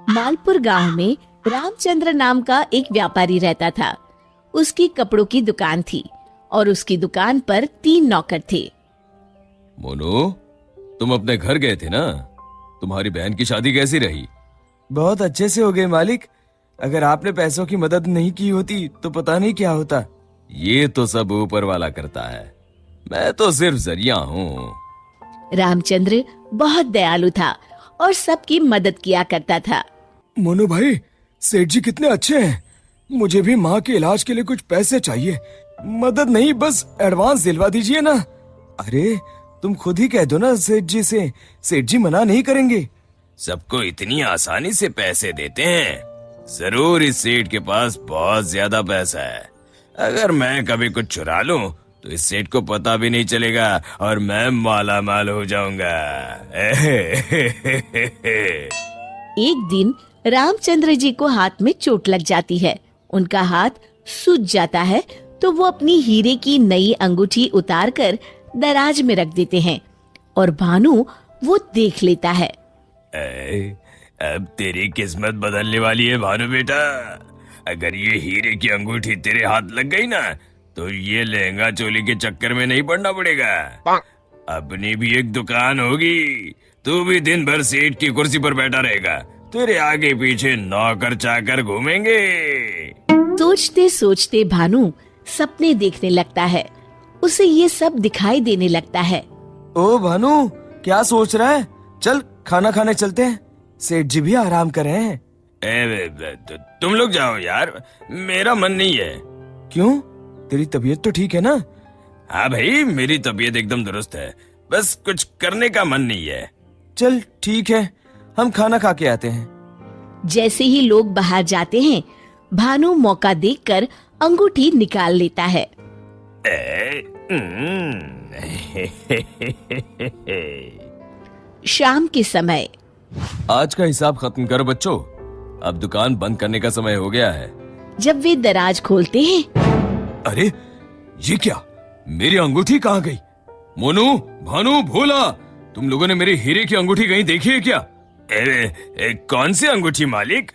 मालपुर गांव में रामचंद्र नाम का एक व्यापारी रहता था। उसकी कपड़ों की दुकान थी और उसकी दुकान पर 3 नौकर थे। मोनू, तुम अपने घर गए थे ना? तुम्हारी बहन की शादी कैसी रही? बहुत अच्छे से हो गए मालिक। अगर आपने पैसों की मदद नहीं की होती तो पता नहीं क्या होता। ये तो सब ऊपर वाला करता है, मैं तो सिर्फ जरिया हूँ। रामचंद्र बहुत दयालु था और सबकी मदद किया करता था। मोनू भाई, सेठ जी कितने अच्छे हैं। मुझे भी माँ के इलाज के लिए कुछ पैसे चाहिए। मदद नहीं, बस एडवांस दिलवा दीजिए ना। अरे तुम खुद ही कह दो ना सेठ जी से, सेठ जी मना नहीं करेंगे। सबको इतनी आसानी से पैसे देते हैं? जरूर इस सेठ के पास बहुत ज्यादा पैसा है। अगर मैं कभी कुछ चुरा लूं तो इस सेठ को पता भी नहीं चलेगा और मैं माला माल हो जाऊंगा। एक दिन रामचंद्र जी को हाथ में चोट लग जाती है। उनका हाथ सूज जाता है तो वो अपनी हीरे की नई अंगूठी उतार कर दराज में रख देते हैं और भानु वो देख लेता है। अब तेरी किस्मत बदलने वाली है भानु बेटा। अगर ये हीरे की अंगूठी तेरे हाथ लग गई ना तो ये लहंगा चोली के चक्कर में नहीं पड़ना पड़ेगा। अपनी भी एक दुकान होगी, तू भी दिन भर सेठ की कुर्सी पर बैठा रहेगा, तेरे आगे पीछे नौकर चाकर घूमेंगे। सोचते सोचते भानु सपने देखने लगता है। उसे ये सब दिखाई देने लगता है। ओ भानु, क्या सोच रहा है? चल खाना खाने चलते हैं, सेठ जी भी आराम कर रहे हैं। तुम लोग जाओ यार, मेरा मन नहीं है। क्यों? तेरी तबीयत तो ठीक है ना? हाँ भाई, मेरी तबीयत एकदम दुरुस्त है, बस कुछ करने का मन नहीं है। चल ठीक है, हम खाना खा के आते हैं। जैसे ही लोग बाहर जाते हैं, भानु मौका देखकर अंगूठी निकाल लेता है। शाम के समय आज का हिसाब खत्म करो बच्चों, अब दुकान बंद करने का समय हो गया है। जब वे दराज खोलते हैं, अरे ये क्या, मेरी अंगूठी कहाँ गई? मोनू, भानु, भोला, तुम लोगों ने मेरे हीरे की अंगूठी कहीं देखी है क्या? कौन सी अंगूठी मालिक?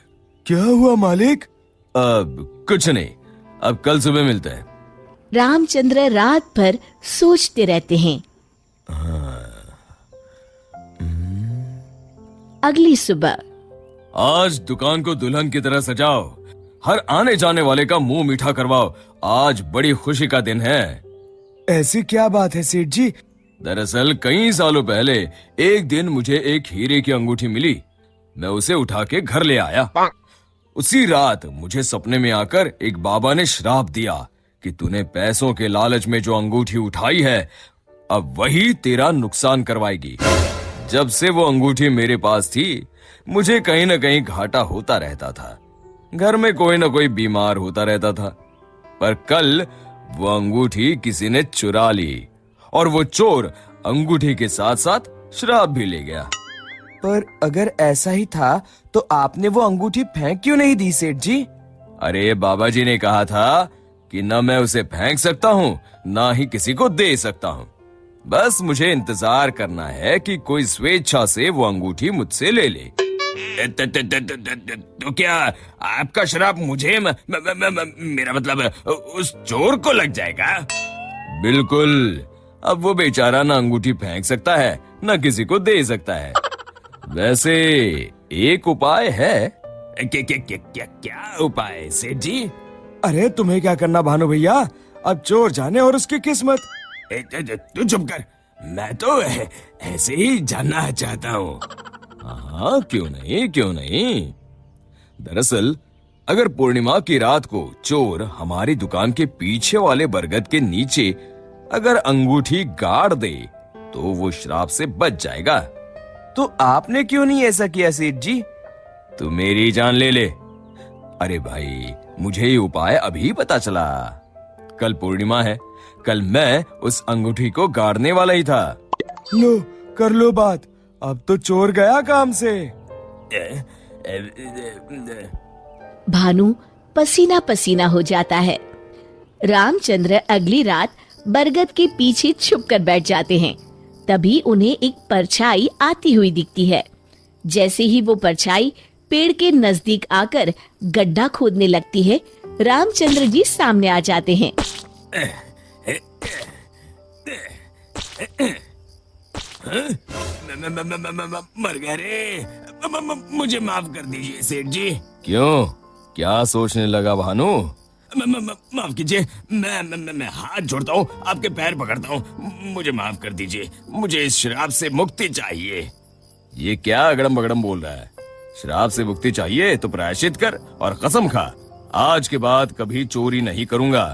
क्या हुआ मालिक? अब कुछ नहीं, अब कल सुबह मिलते हैं। रामचंद्र रात भर सोचते रहते हैं। अगली सुबह आज दुकान को दुल्हन की तरह सजाओ, हर आने जाने वाले का मुंह मीठा करवाओ, आज बड़ी खुशी का दिन है। ऐसी क्या बात है सेठ जी? दरअसल कई सालों पहले एक दिन मुझे एक हीरे की अंगूठी मिली। मैं उसे उठा के घर ले आया। उसी रात मुझे सपने में आकर एक बाबा ने श्राप दिया कि तूने पैसों के लालच में जो अंगूठी उठाई है, अब वही तेरा नुकसान करवाएगी। जब से वो अंगूठी मेरे पास थी, मुझे कहीं न कहीं घाटा होता रहता था। घर में कोई न कोई बीमार होता रहता था। पर कल वो अंगूठी किसी ने चुरा ली और वो चोर अंगूठी के साथ साथ शराब भी ले गया। पर अगर ऐसा ही था तो आपने वो अंगूठी फेंक क्यों नहीं दी सेठ जी? अरे बाबा जी ने कहा था कि न मैं उसे फेंक सकता हूँ, ना ही किसी को दे सकता हूँ। बस मुझे इंतजार करना है कि कोई स्वेच्छा से वो अंगूठी मुझसे ले ले। तो क्या आपका शराब मुझे मेरा मतलब उस चोर को लग जाएगा? बिल्कुल। अब वो बेचारा ना अंगूठी फेंक सकता है, ना किसी को दे सकता है। वैसे एक उपाय है। क्या उपाय सेठ जी? अरे तुम्हें क्या करना भानु भैया, अब चोर जाने और उसकी किस्मत। तू चुप कर, मैं तो ऐसे ही जानना चाहता हूँ। हाँ, क्यों नहीं, क्यों नहीं। दरअसल अगर पूर्णिमा की रात को चोर हमारी दुकान के पीछे वाले बरगद के नीचे अगर अंगूठी गाड़ दे तो वो श्राप से बच जाएगा। तो आपने क्यों नहीं ऐसा किया सेठ जी? तू मेरी जान ले ले। अरे भाई, मुझे ये उपाय अभी पता चला। कल पूर्णिमा है, कल मैं उस अंगूठी को गाड़ने वाला ही था। लो कर लो बात, अब तो चोर गया काम से। भानु पसीना पसीना हो जाता है। रामचंद्र अगली रात बरगद के पीछे छुप कर बैठ जाते हैं। तभी उन्हें एक परछाई आती हुई दिखती है। जैसे ही वो परछाई पेड़ के नजदीक आकर गड्ढा खोदने लगती है, रामचंद्र जी सामने आ जाते हैं। मर गया रे। मुझे माफ कर दीजिए सेठ जी। क्यों, क्या सोचने लगा भानु? माफ कीजिए, मैं हाथ जोड़ता हूँ, आपके पैर पकड़ता हूँ, मुझे माफ कर दीजिए। मुझे इस शराब से मुक्ति चाहिए। ये क्या अगड़म बगड़म बोल रहा है? शराब से मुक्ति चाहिए तो प्रायश्चित कर और कसम खा, आज के बाद कभी चोरी नहीं करूंगा।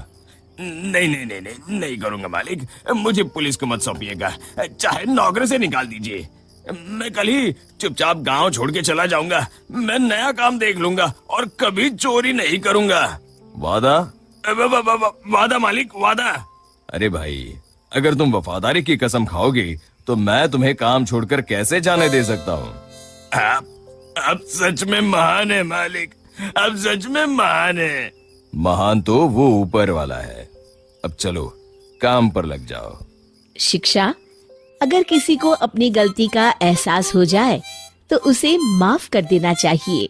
नहीं करूंगा मालिक। मुझे पुलिस को मत सौंपिएगा, चाहे नौकरी से निकाल दीजिए। मैं कल ही चुपचाप गांव छोड़ के चला जाऊंगा। मैं नया काम देख लूंगा और कभी चोरी नहीं करूंगा। वादा? वादा मालिक, वादा। अरे भाई, अगर तुम वफादारी की कसम खाओगे तो मैं तुम्हें काम छोड़कर कैसे जाने दे सकता हूँ? आप सच में महान है मालिक, आप सच में महान है। महान तो वो ऊपर वाला है। अब चलो काम पर लग जाओ। शिक्षा: अगर किसी को अपनी गलती का एहसास हो जाए तो उसे माफ कर देना चाहिए।